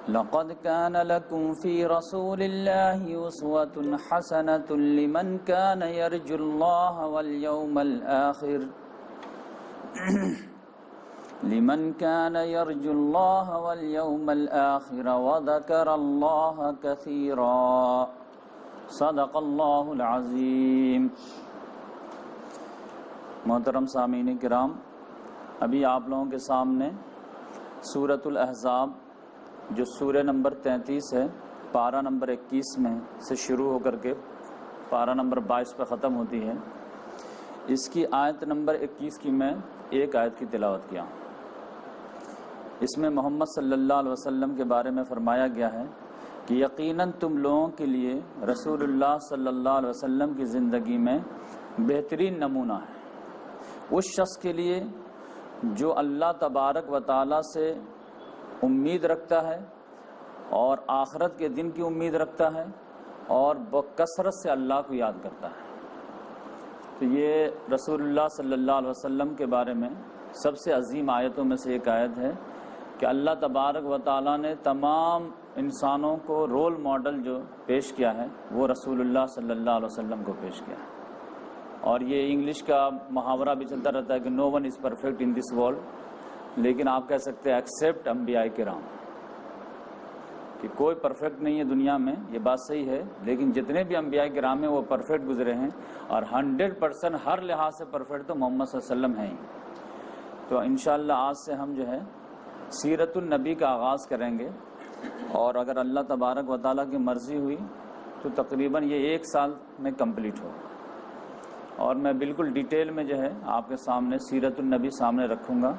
لقد كان لكم في رسول الله أسوة حسنة لمن كان يرجو الله واليوم الآخر وذكر الله كثيرا صدق اللہ العظیم۔ محترم سامعین کرام، ابھی آپ لوگوں کے سامنے سورۃ الاحزاب جو سورہ نمبر 33 ہے، پارہ نمبر 21 میں سے شروع ہو کر کے پارہ نمبر 22 پہ ختم ہوتی ہے، اس کی آیت نمبر 21 کی میں ایک آیت کی تلاوت کیا۔ اس میں محمد صلی اللہ علیہ وسلم کے بارے میں فرمایا گیا ہے کہ یقیناً تم لوگوں کے لیے رسول اللہ صلی اللہ علیہ وسلم کی زندگی میں بہترین نمونہ ہے، اس شخص کے لیے جو اللہ تبارک و تعالیٰ سے امید رکھتا ہے اور آخرت کے دن کی امید رکھتا ہے اور بکثرت سے اللہ کو یاد کرتا ہے۔ تو یہ رسول اللہ صلی اللہ علیہ وسلم کے بارے میں سب سے عظیم آیتوں میں سے ایک آیت ہے کہ اللہ تبارک و تعالیٰ نے تمام انسانوں کو رول ماڈل جو پیش کیا ہے وہ رسول اللہ صلی اللہ علیہ وسلم کو پیش کیا ہے۔ اور یہ انگلش کا محاورہ بھی چلتا رہتا ہے کہ no one is perfect in this world, لیکن آپ کہہ سکتے ہیں ایکسیپٹ انبیاء کرام، کہ کوئی پرفیکٹ نہیں ہے دنیا میں، یہ بات صحیح ہے، لیکن جتنے بھی انبیاء کرام ہیں وہ پرفیکٹ گزرے ہیں، اور 100% ہر لحاظ سے پرفیکٹ تو محمد صلی اللہ علیہ وسلم ہیں ہی۔ تو انشاءاللہ آج سے ہم جو ہے سیرت النبی کا آغاز کریں گے، اور اگر اللہ تبارک و تعالیٰ کی مرضی ہوئی تو تقریباً یہ 1 سال میں کمپلیٹ ہوگا، اور میں بالکل ڈیٹیل میں جو ہے آپ کے سامنے سیرت النبی سامنے رکھوں گا۔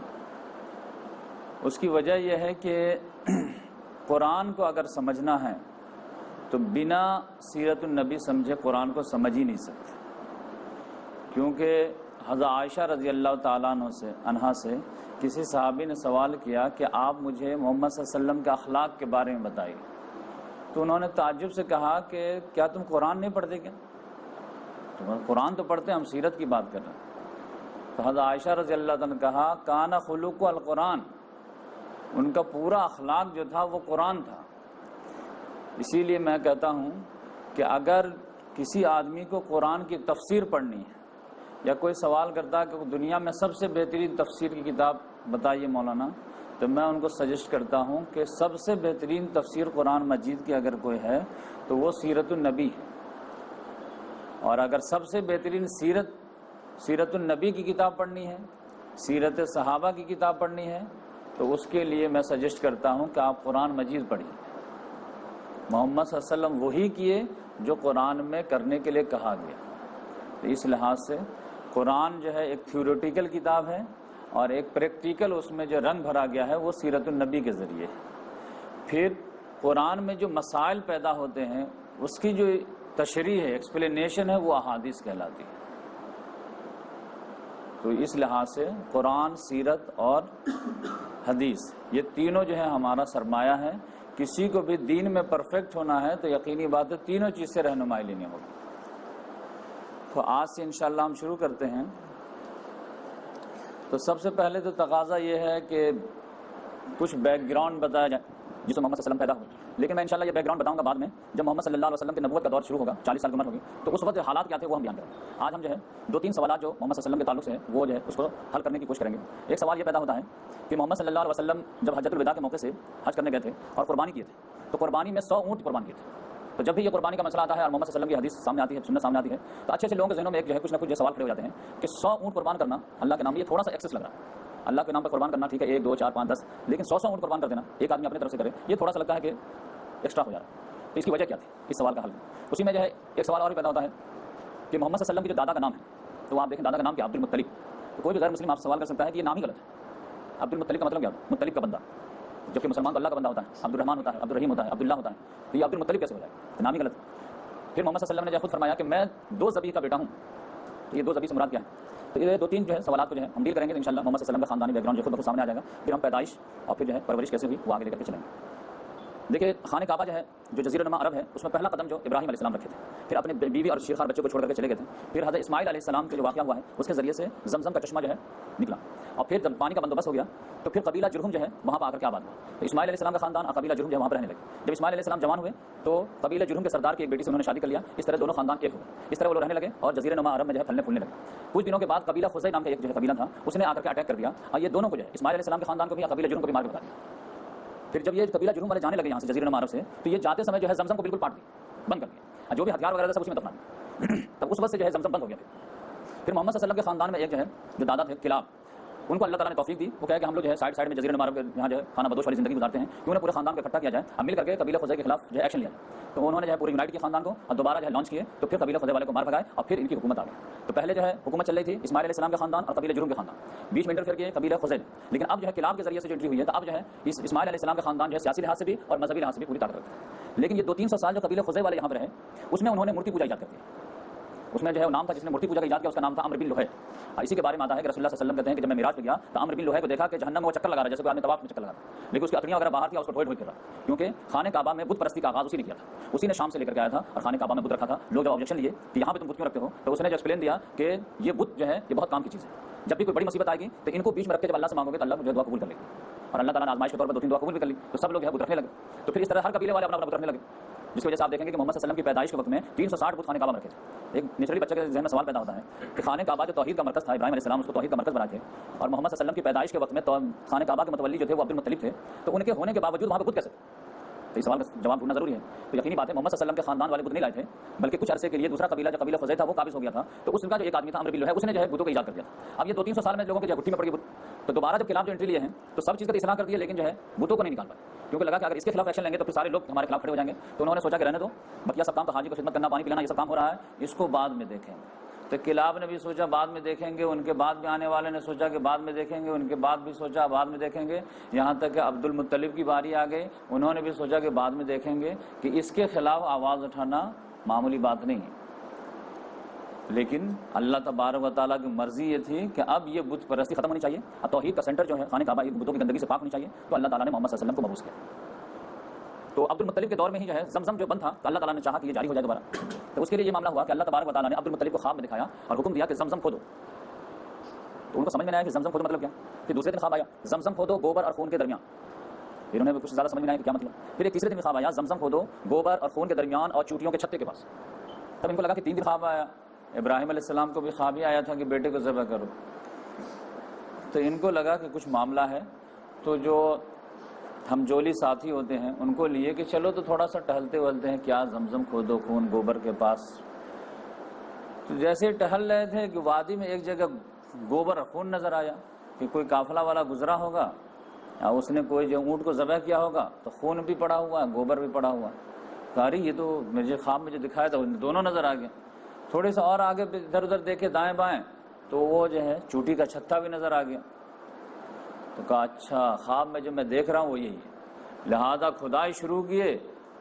اس کی وجہ یہ ہے کہ قرآن کو اگر سمجھنا ہے تو بنا سیرت النبی سمجھے قرآن کو سمجھ ہی نہیں سکتے، کیونکہ حضرت عائشہ رضی اللہ تعالیٰ عنہا سے کسی صحابی نے سوال کیا کہ آپ مجھے محمد صلی اللہ علیہ وسلم کے اخلاق کے بارے میں بتائیے، تو انہوں نے تعجب سے کہا کہ کیا تم قرآن نہیں پڑھتے کیا؟ تو قرآن تو پڑھتے ہیں، ہم سیرت کی بات کر رہے ہیں۔ تو حضرت عائشہ رضی اللہ تعالیٰ نے کہا کان خلق القرآن، ان کا پورا اخلاق جو تھا وہ قرآن تھا۔ اسی لیے میں کہتا ہوں کہ اگر کسی آدمی کو قرآن کی تفسیر پڑھنی ہے، یا کوئی سوال کرتا ہے کہ دنیا میں سب سے بہترین تفسیر کی کتاب بتائیے مولانا، تو میں ان کو سجیسٹ کرتا ہوں کہ سب سے بہترین تفسیر قرآن مجید کی اگر کوئی ہے تو وہ سیرت النبی ہے، اور اگر سب سے بہترین سیرت النبی کی کتاب پڑھنی ہے، سیرت صحابہ کی کتاب پڑھنی ہے، تو اس کے لیے میں سجیسٹ کرتا ہوں کہ آپ قرآن مجید پڑھیے۔ محمد صلی اللہ علیہ وسلم وہی کیے جو قرآن میں کرنے کے لیے کہا گیا۔ تو اس لحاظ سے قرآن جو ہے ایک تھیوریٹیکل کتاب ہے، اور ایک پریکٹیکل اس میں جو رنگ بھرا گیا ہے وہ سیرت النبی کے ذریعے۔ پھر قرآن میں جو مسائل پیدا ہوتے ہیں اس کی جو تشریح ہے، ایکسپلینیشن ہے، وہ احادیث کہلاتی ہے۔ تو اس لحاظ سے قرآن، سیرت اور حدیث، یہ تینوں جو ہے ہمارا سرمایہ ہے۔ کسی کو بھی دین میں پرفیکٹ ہونا ہے تو یقینی بات ہے تینوں چیز سے رہنمائی لینی ہوگی۔ تو آج سے انشاءاللہ ہم شروع کرتے ہیں۔ تو سب سے پہلے تو تقاضا یہ ہے کہ کچھ بیک گراؤنڈ بتایا جائے جس میں محمد صلی اللہ علیہ وسلم پیدا ہوئے، لیکن میں انشاءاللہ یہ بیک گراؤنڈ بتاؤں گا بعد میں، جب محمد صلی اللہ علیہ وسلم کے نبوت کا دور شروع ہوگا، 40 سال کی عمر ہوگی، تو اس وقت حالات کیا تھے وہ ہم بیان کریں گے۔ آج ہم جو ہے 2-3 سوالات جو محمد صلی اللہ علیہ وسلم کے تعلق سے وہ جو ہے اس کو حل کرنے کی کوشش کریں گے۔ ایک سوال یہ پیدا ہوتا ہے کہ محمد صلی اللہ علیہ وسلم جب حجۃ الوداع کے موقع سے حج کرنے گئے تھے اور قربانی کیے تھے، تو قربانی میں 100 اونٹ قربان کیے تھے۔ تو جب بھی یہ قربانی کا مسئلہ آتا ہے اور محمد صلی اللہ علیہ وسلم کی حدیث سامنے آتی ہے، سنت سامنے آتی ہے، تو اچھے لوگوں کے ذہنوں میں ایک جو ہے کچھ نہ کچھ سوال کھڑے ہو جاتے ہیں کہ 100 اونٹ قربان کرنا اللہ کے نام، یہ تھوڑا سا ایکسس لگ رہا ہے۔ اللہ کے نام پر قربان کرنا ٹھیک ہے، 1 2 4 5 10، لیکن 100 اونٹ قربان کر دینا ایک آدمی اپنی طرف سے کرے، یہ تھوڑا سا لگتا ہے کہ ایکسٹرا ہو جا رہا ہے۔ تو اس کی وجہ کیا تھی؟ اس سوال کا حل اسی میں جو ہے ایک سوال اور بھی پیدا ہوتا ہے کہ محمد صلی اللہ علیہ وسلم کی جو دادا کا نام ہے، تو آپ دیکھیں دادا کا نام کیا؟ عبد المطلب۔ تو کوئی بھی غیر مسلم آپ سوال کر سکتا ہے کہ یہ نام ہی غلط ہے۔ عبد المطلب کا مطلب کیا؟ مطلب کا بندہ، جبکہ مسلمان تو اللہ کا بندہ ہوتا ہے، عبد الرحمن ہوتا ہے، عبد الرحیم ہوتا ہے، عبداللہ ہوتا ہے، تو یہ عبد المطلب کیسے ہو جائے؟ تو نام ہی غلط ہے۔ پھر محمد صلی اللہ علیہ وسلم نے جو خود فرمایا کہ میں 2 ذبیح کا بیٹا ہوں، تو یہ 2 ذبیح سے مراد کیا ہے؟ تو یہ 2-3 جو ہے سوالات کو جو ہے ہم ڈیل کریں گے انشاءاللہ۔ محمد صلی اللہ علیہ وسلم کا خاندانی بیک گراؤنڈ جو خود بخود سامنے آ جائے گا، پھر ہم پیدائش اور پھر جو ہے پرورش کیسے ہوئی وہ آگے لے کر کے چلیں گے۔ دیکھیے خانہ کعبہ جو ہے جو جزیرہ نما عرب ہے، اس میں پہلا قدم جو ابراہیم علیہ السلام رکھے تھے، پھر اپنے بیوی اور شیرخوار بچوں کو چھوڑ کر کے چلے گئے تھے، پھر حضرت اسماعیل علیہ السلام کے جو واقعہ ہوا ہے اس کے ذریعے سے زمزم کا چشمہ جو ہے نکلا، اور پھر جب پانی کا بندوبست ہو گیا تو پھر قبیلہ جرہم جو ہے وہاں پر آ کر کے آباد ہوا. تو اسماعیل علیہ السلام کا خاندان اور قبیلہ جرہم جو ہے وہاں پر رہنے لگے. جب اسماعیل علیہ السلام جوان ہوئے تو قبیلہ جرہم کے سردار کی ایک بیٹی سے انہوں نے شادی کر لیا. اس طرح دونوں خاندان ایک ہوئے. اس طرح وہ لوگ رہنے لگے اور جزیرہ نما عرب میں جو ہے پھلنے پھولنے لگے. کچھ دنوں کے بعد قبیلہ خزائی نام کا ایک جو ہے قبیلہ تھا اس نے آ کر کے اٹیک کر دیا اور یہ دونوں کو جو ہے اسماعیل علیہ السلام کے خاندان کو بھی اور قبیلہ جرہم کو بھی مار کے بتا دیا. پھر جب یہ قبیلہ جرہم والے جانے لگے یہاں سے جزیرہ نما عرب سے تو یہ جاتے سمے جو ہے زمزم کو بالکل پاٹ دیا, بند کر دیا, جو بھی ہتھیار وغیرہ تھا سب اس میں دفنا دیا. تب اس وقت سے جو ہے زمزم بند ہو گیا. پھر محمد صلی اللہ علیہ وسلم کے خاندان میں ایک جو ہے جو دادا تھے کلاب, ان کو اللہ تعالیٰ نے توفیق دی. وہ کہا کہ ہم لوگ جو ہے سائڈ میں جزیرہ نما عرب یہاں جو ہے کھانا بدوش والی زندگی گزارتے ہیں, کیوں نہ پورے خاندان کو اکٹھا کیا جائے, اب مل کر کے قبیلہ خزائی کے خلاف جو ہے ایکشن لیا جائے. تو انہوں نے جو ہے پورے یونائٹ کیا خاندان کو اور دوبارہ جو ہے لانچ کیے. تو پھر قبیلہ خزائی والے کو مار بھگائے اور پھر ان کی حکومت آ گئی. تو پہلے جو ہے حکومت چل رہی تھی اسماعیل علیہ السلام کا خاندان اور قبیلہ جرہم کے خاندان, بیچ میں انٹرفیئر کیے قبیلہ خزائی. لیکن اب جو ہے کلاب کے ذریعے سے جو انٹری ہوئی ہے تو اب جو ہے اسماعیل علیہ السلام کا خاندان جو ہے سیاسی لحاظ سے بھی اور مذہبی لحاظ سے بھی پوری طاقت رکھتا ہے. لیکن یہ 200-300 سال جو قبیلہ خزائی والے یہاں پر رہے اس میں انہوں نے مورتی پوجا ایجاد کر دی. اس میں جو ہے نام تھا جس نے مورتی پوجا کا ایجاد کیا, اس کا نام تھا عمرو بن لوہے. اسی کے بارے میں آتا ہے کہ رسول اللہ صلی اللہ علیہ وسلم کہتے ہیں کہ جب میں معراج پہ گیا تو عمرو بن لوہے کو دیکھا کہ جہنم میں وہ چکر لگا رہا ہے جیسے کوئی آدمی طواف میں چکر لگا رہا ہے, لیکن اس کی اکڑیاں وغیرہ باہر تھی اور اس کو ڈھوئے ڈھوئے کر رہا, کیونکہ خانہ کعبہ میں بت پرستی کا آغاز اسی نے کیا تھا. اسی نے شام سے لے کر کے آیا تھا اور خانہ کعبہ میں بت رکھا تھا. لوگ جب آبجیکشن لیے کہ یہاں پہ تم بت کیوں رکھتے ہو تو اس نے جو ایکسپلین دیا کہ یہ بت جو ہے یہ بہت کام کی چیز ہے, جب بھی کوئی بڑی مصیبت آئے گی تو ان کو بیچ میں رکھ کے جب اللہ سے مانگو گے تو اللہ مجھے دعا قبول کر لے گا. اور اللہ تعالیٰ نے آزمائش کے طور پر 2-3 دعا قبول بھی کر لی. تو سب لوگ جو ہے بت رکھنے لگے. تو پھر اس طرح ہر قبیلے والے اپنا بت رکھنے لگے, جس کی وجہ سے آپ دیکھیں گے کہ محمد صلی اللہ علیہ وسلم کی پیدائش کے وقت میں 360 بت خانہ کعبہ میں رکھے تھے. ایک نیچرلی بچے کے ذہن میں سوال پیدا ہوتا ہے کہ خانہ کعبہ جو توحید کا مرکز تھا, ابراہیم علیہ السلام اس کو توحید کا مرکز بنائے تھے, اور محمد صلی اللہ علیہ وسلم کی پیدائش کے وقت میں خانہ کعبہ کے متولی جو تھے وہ عبد المطلب تھے, تو ان کے ہونے کے باوجود وہاں پہ بت کیسے؟ تو اس سوال کا جواب ڈھونڈنا ضروری ہے. تو یقینی بات ہے محمد صلی اللہ علیہ وسلم کے خاندان والے بت نہیں لائے تھے, بلکہ کچھ عرصے کے لیے دوسرا قبیلہ جو قبیلہ خزائی تھا وہ قابض ہو گیا تھا. تو اس کا جو ایک آدمی تھا عمرو بن لوہے اس نے جو ہے بتوں کو ایجاد کر دیا تھا. اب یہ 200-300 سال میں لوگوں کے گٹھی میں پڑ گئی بت. تو دوبارہ جب خلاف جو انٹری لیے ہیں تو سب چیز کا اصلاح کر دیا, لیکن جو ہے بتوں کو نہیں نکال پائے, کیونکہ لگا کہ اگر اس کے خلاف ایکشن لیں گے تو پھر سارے لوگ ہمارے خلاف کھڑے ہو جائیں گے. تو انہوں نے سوچا کہ رہنے دو, بقیہ سب کام تو حاجی کو خدمت کرنا, پانی پلانا, یہ سب کام ہو رہا ہے, اس کو بعد میں دیکھیں گے. تو کلاب نے بھی سوچا بعد میں دیکھیں گے, ان کے بعد بھی آنے والے نے سوچا کہ بعد میں دیکھیں گے, ان کے بعد بھی سوچا بعد میں دیکھیں گے, یہاں تک کہ عبد المطلب کی باری آ گئی. انہوں نے بھی سوچا کہ بعد میں دیکھیں گے, کہ اس کے خلاف آواز اٹھانا معمولی بات نہیں ہے. لیکن اللہ تبارک و تعالیٰ کی مرضی یہ تھی کہ اب یہ بت پرستی ختم ہونی چاہیے, اور توحید کا سینٹر جو ہے خانہ کعبہ بتوں کی گندگی سے پاک ہونی چاہیے. تو اللہ تعالیٰ نے محمد صلی اللہ علیہ وسلم کو مبعوث کیا. تو عبد المطلب کے دور میں ہی جو ہے زمزم جو بند تھا تو اللہ تعالیٰ نے چاہا کہ یہ جاری ہو جائے دوبارہ. تو اس کے لیے یہ معاملہ ہوا کہ اللہ تبارک و تعالیٰ نے عبد المطلب کو خواب میں دکھایا اور حکم دیا کہ زمزم کھودو. تو ان کو سمجھ میں نہیں آیا کہ زمزم کھودو مطلب کیا. پھر دوسرے دن خواب آیا زمزم کھودو گوبر اور خون کے درمیان. پھر انہوں نے کچھ زیادہ سمجھ میں نہیں آیا کہ کیا مطلب. پھر ایک تیسرے دن خواب آیا زمزم کھودو گوبر اور خون کے درمیان اور چوٹیوں کے چھتے کے پاس. تب ان کو لگا کہ 3 دن خواب آیا. ابراہیم علیہ السلام کو بھی خواب ہی آیا تھا کہ بیٹے کو ذبح کرو. تو ان کو لگا کہ کچھ معاملہ ہے. تو جو ہم جولی ساتھی ہوتے ہیں ان کو لیے کہ چلو تو تھوڑا سا ٹہلتے ولتے ہیں, کیا زمزم کھودو خون گوبر کے پاس. تو جیسے ٹہل رہے تھے کہ وادی میں ایک جگہ گوبر اور خون نظر آیا, کہ کوئی قافلہ والا گزرا ہوگا, اس نے کوئی جو اونٹ کو ذبح کیا ہوگا, تو خون بھی پڑا ہوا ہے گوبر بھی پڑا ہوا ہے. کہا یہ تو مجھے خواب میں جو دکھایا تھا دونوں نظر آ گئے. تھوڑے سا اور آگے ادھر ادھر دیکھے دائیں بائیں تو وہ جو ہے چوٹی کا چھتا بھی نظر آ گیا. تو کہا اچھا خواب میں جو میں دیکھ رہا ہوں وہ یہی ہے. لہذا کھدائی شروع کیے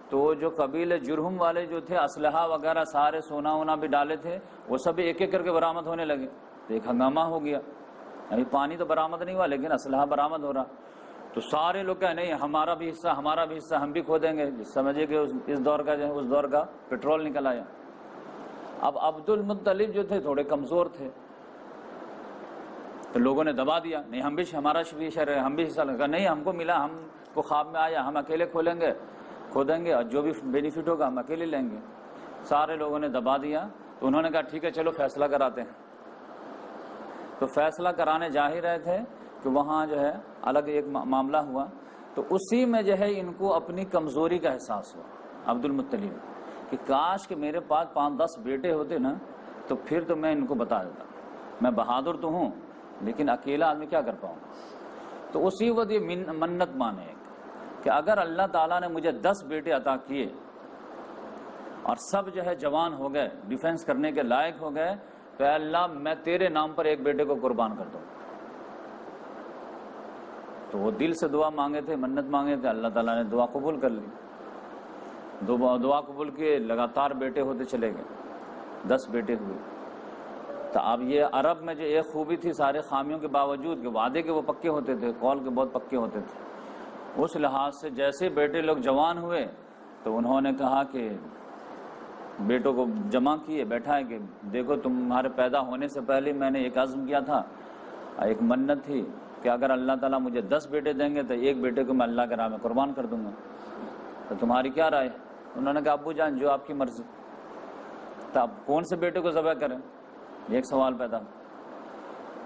تو جو قبیلے جرہم والے جو تھے اسلحہ وغیرہ سارے سونا وونا بھی ڈالے تھے وہ سب ایک ایک کر کے برآمد ہونے لگے. تو ایک ہنگامہ ہو گیا, ابھی پانی تو برآمد نہیں ہوا لیکن اسلحہ برآمد ہو رہا. تو سارے لوگ کہے نہیں ہمارا بھی حصہ ہم بھی کھودیں گے. سمجھے کہ اس دور کا جو ہے اس دور کا پیٹرول نکل آیا. اب عبد المطلب جو تھے تھوڑے کمزور تھے تو لوگوں نے دبا دیا, نہیں ہم بھی ہمارا بھی شہر ہے, ہم بھی حصہ لگا. نہیں ہم کو ملا, ہم کو خواب میں آیا, ہم اکیلے کھودیں گے اور جو بھی بینیفٹ ہوگا ہم اکیلے لیں گے. سارے لوگوں نے دبا دیا. تو انہوں نے کہا ٹھیک ہے چلو فیصلہ کراتے ہیں. تو فیصلہ کرانے جا ہی رہے تھے کہ وہاں جو ہے الگ ایک معاملہ ہوا. تو اسی میں جو ہے ان کو اپنی کمزوری کا احساس ہوا عبد المطلب کہ کاش کہ میرے پاس 5-10 بیٹے ہوتے نا تو پھر تو میں ان کو بتا دیتا. میں بہادر تو ہوں لیکن اکیلا آدمی کیا کر پاؤں. تو اسی وقت یہ منت مانے کہ اگر اللہ تعالیٰ نے مجھے 10 بیٹے عطا کیے اور سب جو ہے جوان ہو گئے, ڈیفینس کرنے کے لائق ہو گئے, تو اے اللہ میں تیرے نام پر ایک بیٹے کو قربان کر دوں. تو وہ دل سے دعا مانگے تھے, منت مانگے تھے, اللہ تعالیٰ نے دعا قبول کر لی. دعا قبول کیے, لگاتار بیٹے ہوتے چلے گئے, 10 بیٹے ہوئے. تو اب یہ عرب میں جو ایک خوبی تھی سارے خامیوں کے باوجود کہ وعدے کے وہ پکے ہوتے تھے, قول کے بہت پکے ہوتے تھے. اس لحاظ سے جیسے بیٹے لوگ جوان ہوئے تو انہوں نے کہا کہ بیٹوں کو جمع کیے, بیٹھائے کہ دیکھو تمہارے پیدا ہونے سے پہلے میں نے ایک عزم کیا تھا ایک منت تھی کہ اگر اللہ تعالیٰ مجھے 10 بیٹے دیں گے تو ایک بیٹے کو میں اللہ کے راہ میں قربان کر دوں گا، تو تمہاری کیا رائے ہے؟ انہوں نے کہا ابو جان جو آپ کی مرضی۔ تو اب کون سے بیٹے کو ذبح کریں، یہ ایک سوال پیدا۔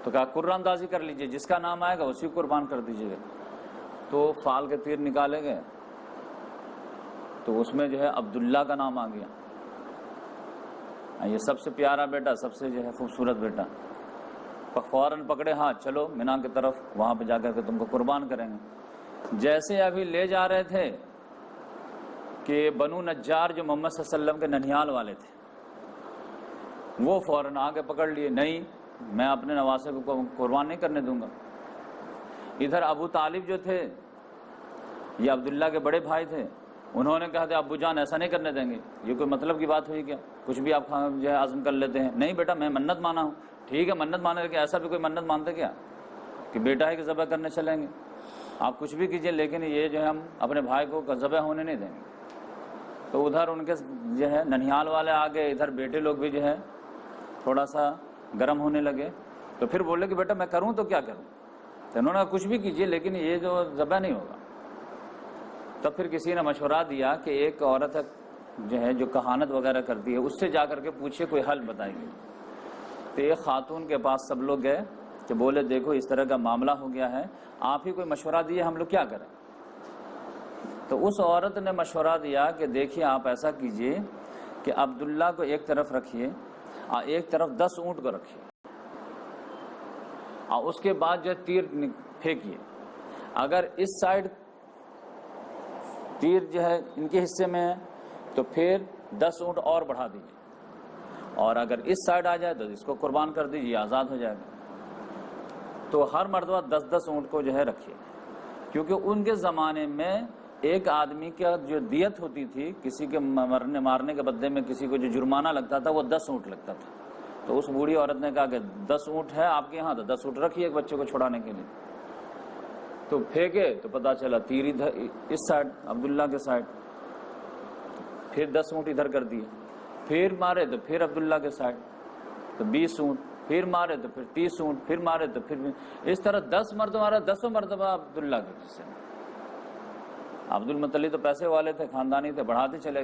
تو کہا قرآن اندازی کر لیجئے، جس کا نام آئے گا اسی کو قربان کر دیجئے گا۔ تو فال کے تیر نکالے گئے تو اس میں جو ہے عبداللہ کا نام آ گیا، یہ سب سے پیارا بیٹا، سب سے جو ہے خوبصورت بیٹا۔ فوراً پکڑے ہاتھ، چلو مینا کی طرف، وہاں پہ جا کر کے تم کو قربان کریں گے۔ جیسے ابھی لے جا رہے تھے کہ بنو نجار جو محمد صلی اللہ علیہ وسلم کے ننیال والے تھے وہ فوراً آگے پکڑ لیے، نہیں میں اپنے نواسے کو قربان نہیں کرنے دوں گا۔ ادھر ابو طالب جو تھے یہ عبداللہ کے بڑے بھائی تھے، انہوں نے کہا تھا ابو جان ایسا نہیں کرنے دیں گے، یہ کوئی مطلب کی بات ہوئی کیا؟ کچھ بھی آپ جو ہے عزم کر لیتے ہیں۔ نہیں بیٹا میں منت مانا ہوں۔ ٹھیک ہے منت مانے، لیکن ایسا بھی کوئی منت مانتے کیا کہ بیٹا ہے کہ ذبح کرنے چلیں گے؟ آپ کچھ بھی کیجئے لیکن یہ جو ہے ہم اپنے بھائی کو ذبح ہونے نہیں دیں گے۔ تو ادھر ان کے جو ہے ننیال والے آگے، ادھر بیٹے لوگ بھی جو ہے تھوڑا سا گرم ہونے لگے۔ تو پھر بولے کہ بیٹا میں کروں تو کیا کروں؟ تو انہوں نے کہا کچھ بھی کیجئے لیکن یہ جو ذبح نہیں ہوگا۔ تب پھر کسی نے مشورہ دیا کہ ایک عورت جو ہے جو کہانت وغیرہ کرتی ہے اس سے جا کر کے پوچھے، کوئی حل بتائے گی۔ تو ایک خاتون کے پاس سب لوگ گئے کہ بولے دیکھو اس طرح کا معاملہ ہو گیا ہے، آپ ہی کوئی مشورہ دیے، ہم لوگ کیا کریں؟ تو اس عورت نے مشورہ دیا کہ دیکھیے آپ ایسا کیجئے کہ عبداللہ کو ایک طرف رکھیے اور ایک طرف 10 اونٹ کو رکھیے، اور اس کے بعد جو تیر پھینکیے، اگر اس سائڈ تیر جو ہے ان کے حصے میں ہے تو پھر 10 اونٹ اور بڑھا دیجیے، اور اگر اس سائڈ آ جائے تو اس کو قربان کر دیجیے، آزاد ہو جائے گا۔ تو ہر مرتبہ 10 اونٹ کو جو ہے رکھیے، کیونکہ ان کے زمانے میں ایک آدمی کا جو دیت ہوتی تھی، کسی کے مارنے کے بدلے میں کسی کو جو جرمانہ لگتا تھا وہ 10 اونٹ لگتا تھا۔ تو اس بوڑھی عورت نے کہا کہ 10 اونٹ ہے آپ کے یہاں تو 10 اونٹ رکھیے ایک بچے کو چھڑانے کے لیے۔ تو پھینکے تو پتا چلا تیر ادھر اس سائڈ عبداللہ کے سائڈ، پھر 10 اونٹ ادھر کر دیے، پھر مارے تو پھر عبداللہ کے سائڈ تو 20 اونٹ، پھر مارے تو پھر 30 اونٹ، پھر مارے تو پھر اس طرح 10 مرتبہ مارا، 10 مرتبہ عبداللہ کے حصے میں۔ عبد المطلب تو پیسے والے تھے، خاندانی تھے، بڑھاتے چلے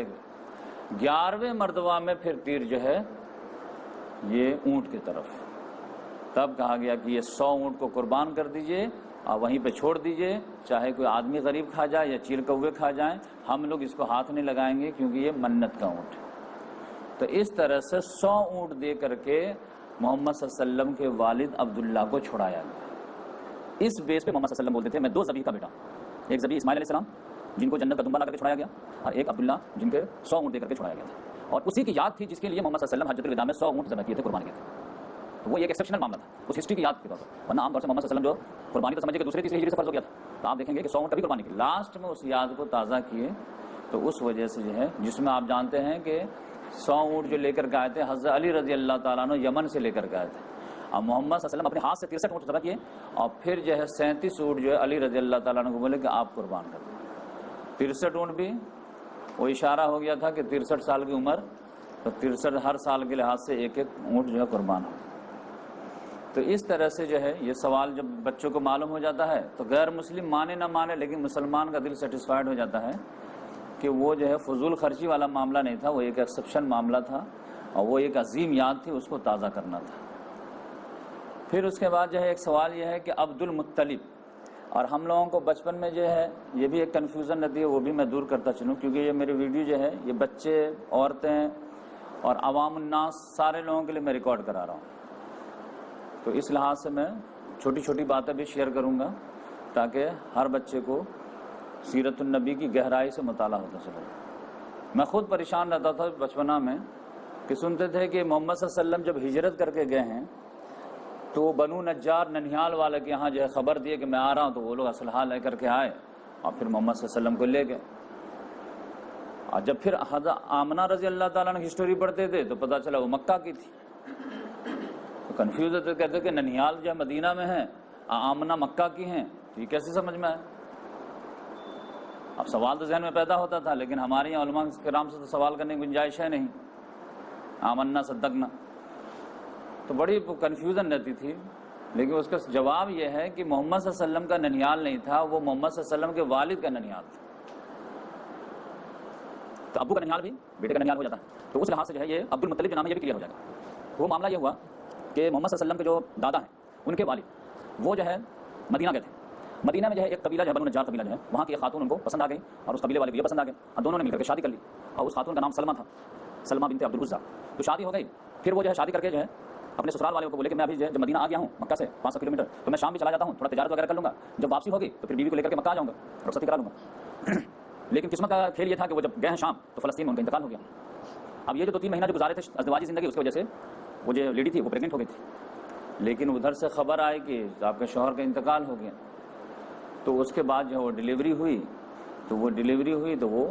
گئے۔ 11ویں مرتبہ میں پھر تیر جو ہے یہ اونٹ کی طرف، تب کہا گیا کہ یہ 100 اونٹ کو قربان کر دیجئے اور وہیں پہ چھوڑ دیجئے، چاہے کوئی آدمی غریب کھا جائے یا چیل کوے کھا جائیں، ہم لوگ اس کو ہاتھ نہیں لگائیں گے کیونکہ یہ منت کا اونٹ ہے۔ تو اس طرح سے 100 اونٹ دے کر کے محمد صلی اللہ علیہ وسلم کے والد عبداللہ کو چھڑایا گیا۔ اس بیس پہ محمد صلی اللہ علیہ وسلم بولتے تھے میں 2 ذبیح کا بیٹا، ایک ذبیح اسماعیل علیہ السلام جن کو جنت کا دمبا لا کر کے چھڑایا گیا، اور ایک عبداللہ جن کے 100 اونٹ دے کر کے چھڑایا گیا تھا، اور اسی کی یاد تھی جس کے لیے محمد صلی اللہ علیہ وسلم حجۃ الوداع میں 100 اونٹ ذبح کیے تھے، قربان کیے تھے۔ تو وہ ایک ایکسیپشنل معاملہ تھا اس ہسٹری کی یاد کے طور پر، ورنہ عام طور سے محمد صلی اللہ علیہ وسلم جو قربانی تو سمجھے کہ دوسرے تیسرے ہجری سے فرض ہو گیا تھا، تو آپ دیکھیں گے کہ 100 اونٹ کبھی قربانی کی، لاسٹ میں اس یاد کو تازہ کیے۔ تو اس وجہ سے جو ہے جس میں آپ جانتے ہیں کہ 100 اونٹ جو لے کر کے آئے تھے حضرت علی رضی اللہ تعالیٰ عنہ یمن سے لے کر کے آئے تھے، اور محمد صلی اللہ علیہ وسلم اپنے ہاتھ سے 63 اونٹ ذبح کیے، اور پھر جو ہے 37 اونٹ جو ہے علی رضی اللہ تعالیٰ عنہ کو بولے کہ آپ قربان کر دیں۔ 63 اونٹ بھی وہ اشارہ ہو گیا تھا کہ 63 سال کی عمر، تو 63 ہر سال کے لحاظ سے ایک ایک اونٹ جو ہے قربان ہو۔ تو اس طرح سے جو ہے یہ سوال جب بچوں کو معلوم ہو جاتا ہے تو غیر مسلم مانے نہ مانے لیکن مسلمان کا دل سیٹسفائیڈ ہو جاتا ہے کہ وہ جو ہے فضول خرچی والا معاملہ نہیں تھا، وہ ایک ایکسیپشن معاملہ تھا، اور وہ ایک عظیم یاد تھی، اس کو تازہ کرنا تھا۔ پھر اس کے بعد جو ہے ایک سوال یہ ہے کہ عبد المطلب، اور ہم لوگوں کو بچپن میں جو ہے یہ بھی ایک کنفیوژن رہتی ہے، وہ بھی میں دور کرتا چلوں، کیونکہ یہ میری ویڈیو جو ہے یہ بچے، عورتیں اور عوام الناس سارے لوگوں کے لیے میں ریکارڈ کرا رہا ہوں، تو اس لحاظ سے میں چھوٹی چھوٹی باتیں بھی شیئر کروں گا تاکہ ہر بچے کو سیرت النبی کی گہرائی سے مطالعہ ہوتا چلے۔ میں خود پریشان رہتا تھا بچپنا میں کہ سنتے تھے کہ محمد صلی اللہ علیہ وسلم جب ہجرت کر کے گئے ہیں تو وہ بنو نجار ننیال والے کے یہاں جو ہے خبر دیے کہ میں آ رہا ہوں، تو وہ لوگ اسلحہ لے کر کے آئے اور پھر محمد صلی اللہ علیہ وسلم کو لے گئے، اور جب پھر حضرت آمنہ رضی اللہ تعالیٰ نے ہسٹوری پڑھتے تھے تو پتہ چلا وہ مکہ کی تھی، تو کنفیوز ہوتے کہتے کہ ننیال جو ہے مدینہ میں ہے، آمنہ مکہ کی ہیں، تو یہ کیسے سمجھ میں آئے؟ اب سوال تو ذہن میں پیدا ہوتا تھا، لیکن ہمارے یہاں علماء کرام سے تو سوال کرنے کی گنجائش ہے نہیں، آمنا صدقنا، تو بڑی کنفیوژن رہتی تھی۔ لیکن اس کا جواب یہ ہے کہ محمد صلی اللہ علیہ وسلم کا ننیال نہیں تھا، وہ محمد صلی اللہ علیہ وسلم کے والد کا ننیال تھا. تو ابو کا ننیال بھی بیٹے کا ننیال ہو جاتا ہے. تو اس لحاظ سے جو ہے یہ عبد المطلب جو نام ہے یہ بھی کلیئر ہو جائے گا. وہ معاملہ یہ ہوا کہ محمد صلی اللہ علیہ وسلم کے جو دادا ہیں ان کے والد وہ جو ہے مدینہ گئے تھے. مدینہ میں جو ہے ایک قبیلہ جو ہے بنو نجار قبیلہ جو ہے، وہاں کی ایک خاتون ان کو پسند آ گئی اور اس قبیلے والے کو یہ پسند آ گئے اور دونوں نے مل کر کے شادی کر لی. اور اس خاتون کا نام سلمہ تھا، سلمہ بنت عبد العزیٰ. تو شادی ہو گئی. پھر وہ جو ہے شادی کر کے جو ہے اپنے سسرال والوں کو بولے کہ میں ابھی جب مدینہ آ گیا ہوں مکہ سے 500 کلومیٹر، تو میں شام بھی چلا جاتا ہوں، تھوڑا تجارت وغیرہ کر لوں گا، جب واپسی ہوگی تو پھر بیوی کو لے کر کے مکہ آ جاؤں گا، رخصتی کرا لوں گا. لیکن قسمت کا کھیل یہ تھا کہ وہ جب گئے ہیں شام تو فلسطین میں ان کا انتقال ہو گیا. اب یہ جو 2-3 مہینہ جو گزارے تھے ازدواجی زندگی، اس کی وجہ سے وہ جو لیڈی تھی وہ پریگننٹ ہو گئی تھی. لیکن ادھر سے خبر آئی کہ آپ کے شوہر کا انتقال ہو گیا. تو اس کے بعد جو وہ ڈیلیوری ہوئی تو وہ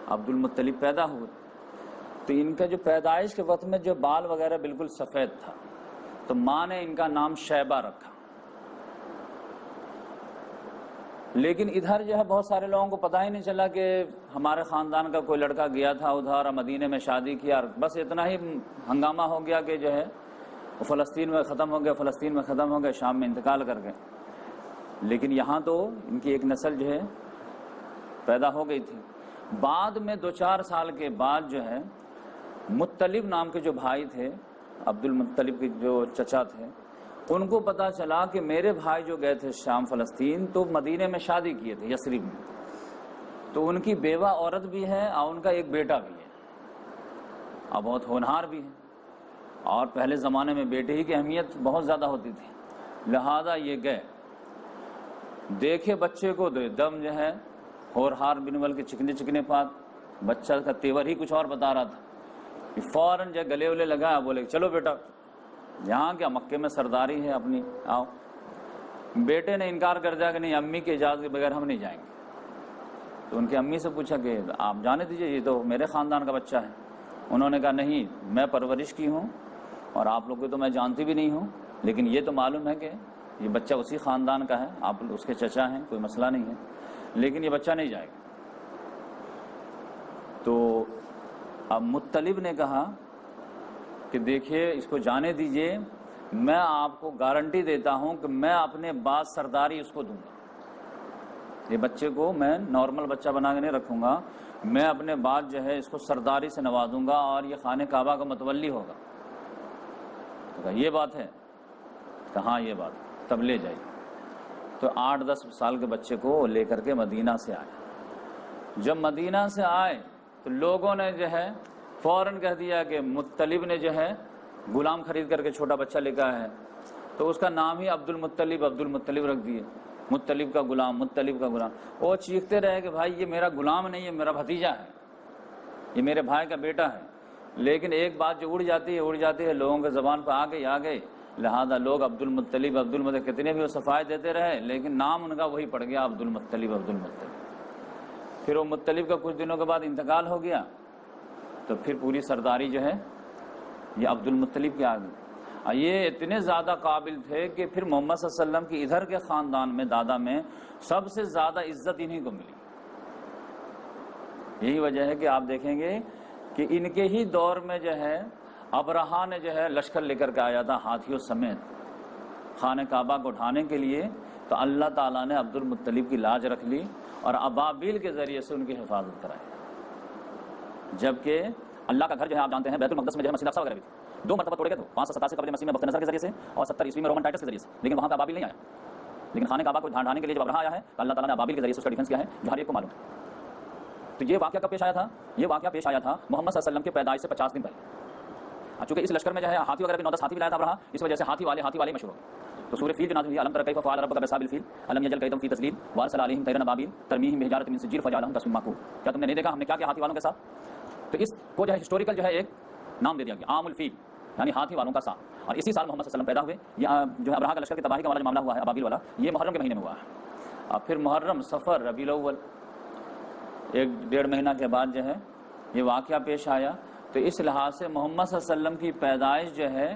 عبد المطلب پیدا ہوئے. تو ان کا جو پیدائش کے وقت میں جو بال وغیرہ بالکل سفید تھا، تو ماں نے ان کا نام شیبہ رکھا. لیکن ادھر جو ہے بہت سارے لوگوں کو پتہ ہی نہیں چلا کہ ہمارے خاندان کا کوئی لڑکا گیا تھا ادھر مدینے میں شادی کیا، اور بس اتنا ہی ہنگامہ ہو گیا کہ جو ہے وہ فلسطین میں ختم ہو گئے، شام میں انتقال کر گئے. لیکن یہاں تو ان کی ایک نسل جو ہے پیدا ہو گئی تھی. بعد میں 2-4 سال کے بعد جو ہے مطلب نام کے جو بھائی تھے، عبد المطلب کے جو چچا تھے، ان کو پتا چلا کہ میرے بھائی جو گئے تھے شام فلسطین تو مدینے میں شادی کیے تھے یثرب میں، تو ان کی بیوہ عورت بھی ہے اور ان کا ایک بیٹا بھی ہے اور بہت ہونہار بھی ہے. اور پہلے زمانے میں بیٹے ہی کی اہمیت بہت زیادہ ہوتی تھی. لہذا یہ گئے، دیکھے بچے کو دو دم جو ہے ہورہار بنول کے چکنے پات، بچہ کا تیور ہی کچھ اور بتا رہا تھا. فوراً جو گلے ولے لگا، بولے چلو بیٹا یہاں کیا مکے میں سرداری ہے اپنی، آؤ. بیٹے نے انکار کر دیا کہ نہیں، امی کی اجازت کے بغیر ہم نہیں جائیں گے. تو ان کی امی سے پوچھا کہ آپ جانے دیجئے، یہ تو میرے خاندان کا بچہ ہے. انہوں نے کہا نہیں، میں پرورش کی ہوں اور آپ لوگ کو تو میں جانتی بھی نہیں ہوں، لیکن یہ تو معلوم ہے کہ یہ بچہ اسی خاندان کا ہے، آپ اس کے چچا ہیں، کوئی مسئلہ نہیں ہے، لیکن یہ بچہ نہیں جائے گا. تو اب مطلب نے کہا کہ دیکھیے اس کو جانے دیجئے، میں آپ کو گارنٹی دیتا ہوں کہ میں اپنے بعد سرداری اس کو دوں گا. یہ بچے کو میں نارمل بچہ بنا کے نہیں رکھوں گا، میں اپنے بعد جو ہے اس کو سرداری سے نوازوں گا اور یہ خانہ کعبہ کا متولی ہوگا. تو کہا یہ بات ہے؟ کہاں یہ بات، تب لے جائیے. تو 8-10 سال کے بچے کو لے کر کے مدینہ سے آئے. جب مدینہ سے آئے تو لوگوں نے جو ہے فوراً کہہ دیا کہ مطلب نے جو ہے غلام خرید کر کے چھوٹا بچہ لے کے آیا ہے، تو اس کا نام ہی عبد المطلب رکھ دیے. مطلب کا غلام. وہ چیختے رہے کہ بھائی یہ میرا غلام نہیں ہے، میرا بھتیجا ہے، یہ میرے بھائی کا بیٹا ہے. لیکن ایک بات جو اڑ جاتی ہے لوگوں کے زبان پہ آ گئی، لہذا لوگ عبد المطلب کتنے بھی وہ صفائی دیتے رہے، لیکن نام ان کا وہی پڑ گیا، عبد المطلب. پھر وہ مطلب کا کچھ دنوں کے بعد انتقال ہو گیا، تو پھر پوری سرداری جو ہے یہ عبد المطلب کی آ گئی. یہ اتنے زیادہ قابل تھے کہ پھر محمد صلی اللہ علیہ وسلم کی ادھر کے خاندان میں دادا میں سب سے زیادہ عزت انہی کو ملی. یہی وجہ ہے کہ آپ دیکھیں گے کہ ان کے ہی دور میں جو ہے ابرہا نے جو ہے لشکر لے کر کے آیا تھا ہاتھیوں سمیت خانہ کعبہ کو اٹھانے کے لیے، تو اللہ تعالیٰ نے عبد المطلب کی لاج رکھ لی اور ابابیل کے ذریعے سے ان کی حفاظت کرائی. جبکہ اللہ کا گھر جو ہے آپ جانتے ہیں بیت المقدس میں جو ہے مسجد اقصی وغیرہ بھی تھی، 2 مرتبہ توڑے گئے، تو 587 قبل مسیح میں بخت نصر کے ذریعے سے اور 70 عیسوی میں رومن ٹائٹس کے ذریعے سے، لیکن وہاں پہ ابابیل نہیں آیا. لیکن خانہ کعبہ کو ڈھانے کے لیے جب ابرہا آیا ہے تو اللہ تعالیٰ نے ابابیل کے ذریعے سے اس کا ڈیفنس کیا ہے، جو ہر ایک کو معلوم ہے. تو یہ واقعہ کب پیش آیا تھا؟ یہ واقعہ پیش آیا تھا محمد صلی اللہ علیہ وسلم کے پیدائش سے 50 دن پہلے. چونکہ اس لشکر میں جو ہے ہاتھی وغیرہ بھی 9-10 ہاتھی بھی لایا تھا ابرہا، اس وجہ سے ہاتھی والے مشہور ہو گئے. تو سورہ فیل جو نازل ہوئی، الم تر کیف فعل ربک باصحاب الفیل الم یجعل کیدہم فی تضلیل وارسل علیہم طیرا ابابیل ترمیہم بحجارۃ من سجیل فجعلہم کعصف مأکول. کیا تم نے نہیں دیکھا ہم نے کیا کیا ہاتھی والوں کے ساتھ؟ تو اس کو جو ہے ہسٹوریکل جو ہے ایک نام دے دیا گیا، عام الفیل، یعنی ہاتھی والوں کا سال. اور اسی سال محمد صلی اللہ علیہ وسلم پیدا ہوئے. یہ جو ہے ابرہا کا لشکر کی تباہی کا والا جو معاملہ ہوا ہے ابابیل والا، یہ محرم کے مہینے میں ہوا ہے. اور پھر محرم، صفر، ربیع الاول، 1-1.5 مہینہ کے بعد جو ہے یہ واقعہ پیش آیا. تو اس لحاظ سے محمد صلی اللہ علیہ وسلم کی پیدائش جو ہے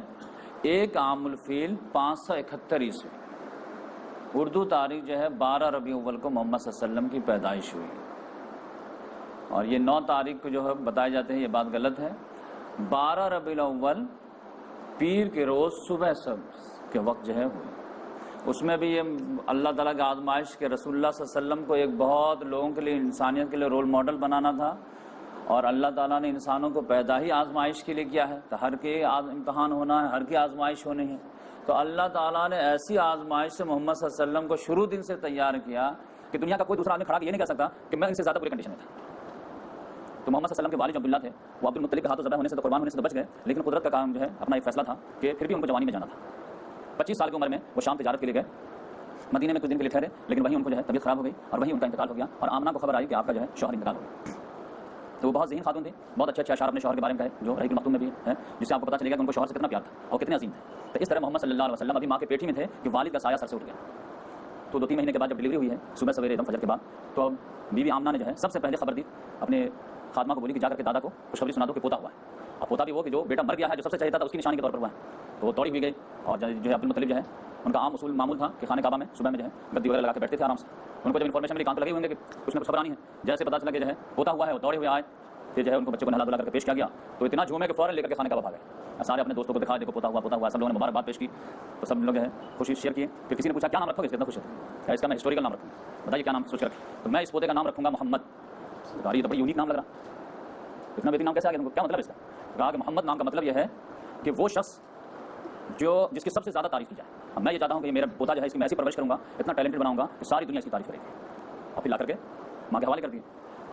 1 عام الفیل 571 عیسوی. اردو تاریخ جو ہے 12 ربیع الاول کو محمد صلی اللہ علیہ وسلم کی پیدائش ہوئی. اور یہ 9 تاریخ کو جو ہے بتائے جاتے ہیں، یہ بات غلط ہے. 12 ربیع الاول پیر کے روز صبح کے وقت جو ہے ہوئی۔ اس میں بھی یہ اللہ تعالیٰ کی آزمائش کے رسول اللہ صلی اللہ علیہ وسلم کو ایک بہت لوگوں کے لیے، انسانیت کے لیے رول ماڈل بنانا تھا، اور اللہ تعالیٰ نے انسانوں کو پیدا ہی آزمائش کے لیے کیا ہے، تو ہر کے امتحان ہونا ہے، ہر کی آزمائش ہونی ہے۔ تو اللہ تعالیٰ نے ایسی آزمائش سے محمد صلی اللہ علیہ وسلم کو شروع دن سے تیار کیا کہ دنیا کا کوئی دوسرا آدمی کھڑا کے یہ نہیں کہہ سکتا کہ میں ان سے زیادہ پوری کنڈیشن میں تھا۔ تو محمد صلی اللہ علیہ وسلم کے والد جو عبداللہ تھے وہ عبد المطلب کے ہاتھوں ذبح ہونے سے تو قربان ہونے سے تو بچ گئے، لیکن قدرت کا کام جو ہے اپنا ایک فیصلہ تھا کہ پھر بھی ان کو جوانی میں جانا تھا۔ 25 سال کی عمر میں وہ شام تجارت کے لیے گئے، مدینے میں کچھ دن کے لیے ٹھہرے، لیکن وہیں ان کو جو ہے طبیعت خراب ہو گئی اور وہیں ان کا انتقال ہو گیا، اور آمنہ کو خبر آئی کہ آپ کا جو ہے شوہر انتقال ہو گیا۔ تو وہ بہت ذہین خاتون تھی، بہت اچھے اشعار اپنے شوہر کے بارے میں کہے جو رحیق المختوم میں بھی ہے، جس سے آپ کو پتہ چلے گا کہ ان کو شوہر سے کتنا پیار تھا اور کتنے عظیم تھے۔ تو اس طرح محمد صلی اللہ علیہ وسلم ابھی ماں کے پیٹ ہی میں تھے کہ والد کا سایہ سر سے اٹھ گیا۔ تو 2-3 مہینے کے بعد جب ڈلیوری ہوئی ہے، صبح سویرے ایک دم فجر کے بعد، تو اب بیوی آمنہ نے جو ہے سب سے پہلے خبر دی اپنے خادمہ کو، بولی کہ جا کر کے دادا کو خوشخبری سنا دو کہ پوتا ہوا ہے، اور پوتا بھی وہ کہ جو بیٹا مر گیا ہے، جو سب سے چاہیے تھا اس کی نشانی کے طور پر ہوا ہے۔ تو وہ دوڑی ہوئی گئی، اور جو ہے عبد المطلب جو ہے ان کا عام اصول معمول تھا کہ خانہ کعبہ میں صبح میں جو ہے گدی وغیرہ لگا کے بیٹھتے تھے آرام سے۔ ان کو جب انفارمیشن ملی، کان تو لگے ہوئے ہوں گے کہ کچھ نہ کچھ خبر آنی ہے، جیسے پتہ چلا کہ جو ہے ہوتا ہوا ہے، وہ دوڑے ہوئے آئے، پھر جو ہے ان کو بچے کو نہلا دھلا کر کے پیش کیا گیا، تو اتنا جھومے کہ فوراً لے کر کے خانہ کعبہ بھاگے، سارے اپنے دوستوں کو دکھا دیکھو پوتا ہوا، سب لوگوں نے مبارکباد پیش کی، تو سب لوگ جو ہے خوشی شیئر کیے۔ پھر کسی نے پوچھا کیا نام رکھو گے، کتنا خوش ہے، اس کا میں ہسٹوریکل نام رکھوں گا، بتائیے کیا نام سوچ رکھیں؟ تو میں اس پوتے کا نام رکھوں گا محمد۔ یہ تو بڑا یونیک نام لگ رہا، اتنا بہترین نام کیسے آ گیا؟ کیا مطلب اس کا؟ کہا کہ محمد نام کا مطلب یہ ہے کہ وہ شخص جس کی سب سے زیادہ تعریف کی جائے۔ اب میں یہ چاہتا ہوں کہ میرا پوتا جو ہے اس کی میں ایسی پرورش کروں گا، اتنا ٹیلنٹڈ بناؤں گا کہ ساری دنیا اس کی تعریف کرے گی۔ اور پھر لا کر کے ماں کے حوالے کر دیے۔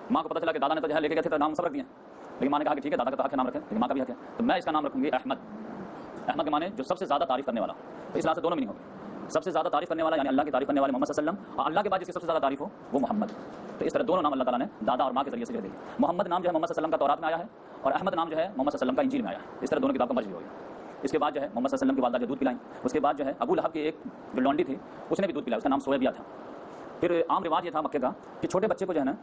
ماں کو پتہ چلا کہ دادا نے تو جو ہے لے کے گئے تھے تو نام سب رکھ دیا، لیکن ماں نے کہا کہ ٹھیک ہے دادا کا تو حق ہے نام رکھیں، لیکن ماں کا بھی حق ہے، تو میں اس کا نام رکھوں گی احمد۔ احمد کے معنی جو سب سے زیادہ تعریف کرنے والا، تو اس لحاظ سے دونوں میننگ ہوگی، سب سے زیادہ تعریف کرنے والا یعنی اللہ کی تعریف کرنے والے محمد صلی اللہ علیہ وسلم، اور اللہ کے بعد جس کی سب سے زیادہ تعریف ہو وہ محمد۔ تو اس طرح دونوں نام اللہ تعالیٰ نے دادا اور ماں کے ذریعے سے جو ہے دیے۔ محمد نام جو ہے محمد صلی اللہ علیہ وسلم کا تورات میں آیا ہے، اور احمد نام جو ہے محمد صلی اللہ علیہ وسلم کا انجیل میں آیا ہے، اس طرح دونوں کتاب کا مرج بھی ہو گیا۔ اس کے بعد جو ہے محمد صلی اللہ علیہ وسلم کی والدہ جو دودھ پلائیں، اس کے بعد جو ہے ابو لہب کی ایک جو لونڈی تھی اس نے بھی دودھ پلایا، اس کا نام سویبیہ تھا۔ پھر عام رواج یہ تھا مکے کا کہ چھوٹے بچے کو جو ہے نا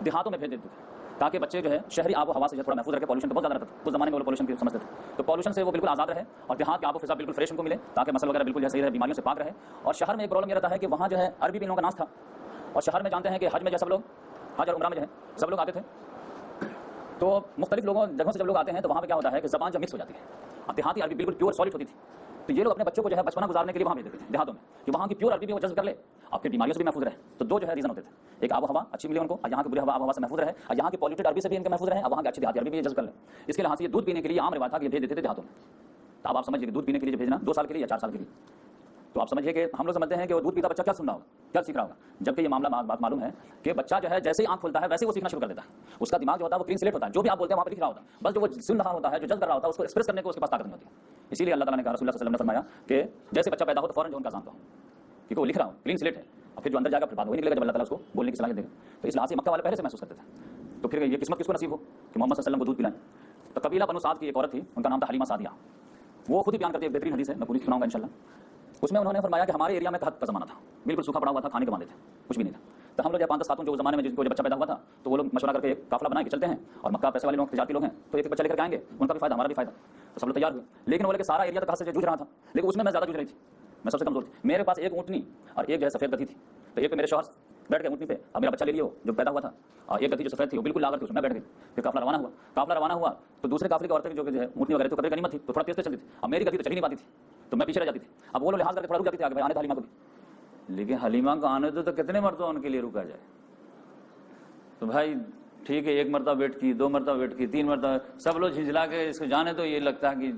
دیہاتوں میں بھیج دیتے تھے تاکہ بچے جو ہے شہری آب و ہوا سے تھوڑا محفوظ رکھے، پالوشن بہت زیادہ رہتا تھا اس زمانے میں، وہ پالوشن کی سمجھتے تھے، تو پالوشن سے وہ بالکل آزاد رہے اور دیہات کی آب و فضا بالکل فریش ان کو ملے تاکہ مسل وغیرہ بالکل صحیح رہے، بیماریوں سے پاک رہے۔ اور شہر میں ایک پرابلم یہ رہتا ہے کہ وہاں جو ہے عربی بھی ان لوگوں کا ناس تھا، اور شہر میں جانتے ہیں کہ حج میں جو سب لوگ حج اور عمرہ میں جو ہے سب لوگ آتے تھے، تو مختلف جگہوں سے جب لوگ آتے ہیں تو وہاں پہ کیا ہوتا ہے کہ زبان جب مکس ہو جاتی ہے، اب دیہاتی عربی بالکل پیور سالڈ ہوتی تھی، تو یہ لوگ اپنے بچوں کو جو ہے بچپنا گزارنے کے لیے وہاں بھیج دیتے تھے دیہاتوں میں کہ وہاں کی پیور عربی بھی وہ جذب کر لے اور پھر بیماریوں سے بھی محفوظ رہے۔ تو دو جو ہے ریزن ہوتے تھے، ایک آب و ہوا اچھی ملے ان کو، اور یہاں کی بری آب و ہوا سے محفوظ رہے، اور یہاں کی پولیوٹڈ عربی سے بھی ان کے محفوظ رہے، اور وہاں کی اچھی دیہاتی عربی بھی جذب کر لے۔ اس کے لحاظ سے یہ دودھ پینے کے لیے عام رواج تھا کہ یہ بھیج دیتے تھے دیہاتوں میں۔ تو اب آپ سمجھیے کہ دودھ پینے کے لیے بھیجنا 2 سال کے لیے یا 4 سال کے لیے، تو آپ سمجھیے کہ ہم لوگ سمجھتے ہیں کہ وہ دودھ پیتا بچہ کیا سن رہا ہوگا، کیا سیکھ رہا ہوگا، جبکہ یہ معاملہ بات معلوم ہے کہ بچہ جو ہے جیسے ہی آنکھ کھلتا ہے ویسے وہ سیکھنا شروع کر دیتا ہے، اس کا دماغ جو ہوتا ہے وہ کلین سلیٹ ہوتا ہے، جو بھی آپ بولتے ہیں وہاں پہ لکھ رہا ہوتا ہے، بس جو وہ سن رہا ہوتا ہے، جو جذب کر رہا ہوتا ہے، اس کو ایکسپریس کرنے کو اس کے پاس طاقت نہیں ہوتی۔ اسی لیے اللہ تعالیٰ نے کہا، رسول اللہ صلی اللہ علیہ وسلم نے فرمایا کہ جیسے بچہ پیدا ہو تو فوراً جو ان کا اذان کہو، کیونکہ وہ لکھ رہا ہوں کلین سلیٹ ہے، اور پھر جو اندر جا کر پھر بات وہی نکلے گا جب اللہ تعالیٰ اس کو بولنے کی صلاحیت دے گا۔ تو اس لحاظ سے مکہ والے پہلے سے محسوس کرتے تھے، تو پھر یہ قسمت کس کو نصیب ہو کہ محمد صلی اللہ علیہ وسلم کو دودھ پلائیں۔ تو قبیلہ بنو سعد کی ایک عورت تھی، ان کا نام تھا حلیمہ سعدیہ، وہ خود ہی بیان کرتی ہے، ایک بہترین حدیث ہے، میں پوری سناؤں گا انشاءاللہ۔ اس میں انہوں نے فرمایا کہ ہمارے ایریا میں قحط کا زمانہ تھا، بالکل سوکھا پڑا ہوا تھا، کھانے کے ماندے تھے، کچھ بھی نہیں تھا، تو ہم لوگ 5-10 خاتون جو اس زمانے میں جن کو بچہ پیدا ہوا تھا تو وہ لوگ مشورہ کر کے ایک قافلہ بنا کے چلتے ہیں، اور مکہ پیسے والے لوگ تجارتی لوگ ہیں تو ایک بچہ لے کر آئیں گے، ان کا بھی فائدہ ہمارا بھی فائدہ، تو سب لوگ تیار ہوئے، لیکن وہ لے کے سارا ایریا تو قحط سے جوجھ رہا تھا، لیکن اس میں سزیادہ جوجھ رہی تھی، میں سب سے کمزور تھی، میرے پاس ایک اونٹنی اور ایک جو ہے سفید گدھی تھی، تو ایک پہ میرے شوہر بیٹھ گئے اونٹنی پہ، اب میرا بچہ لے لیا جو پیدا ہوا تھا، اور ایک گدھی جو سفید تھی وہ بالکل لاغر تھی، اس میں بیٹھ گئی، پھر قافلہ روانہ ہوا تو دوسرے قافلے کی عورتیں جو ہے اونٹنی وغیرہ تو قدر غنیمت تھی تو تھوڑا تیز چلتی تھی، اب میری گدھی تو چل نہیں پاتی تھی تو میں پیچھے رہ جاتی تھی، اب وہ لوگ لحاظ کر کے تھوڑا رک جاتی تھی آگے، بھائی آنے تھا حلیمہ کو بھی، لیکن حلیمہ کو آنے تو کتنے مرتبہ ان کے لیے رکا جائے، تو بھائی ٹھیک ہے 1 مرتبہ ویٹ کی، 2 مرتبہ ویٹ کی، 3 مرتبہ، سب لوگ جھنجھلا کے اس کو جانے تو یہ لگتا ہے کہ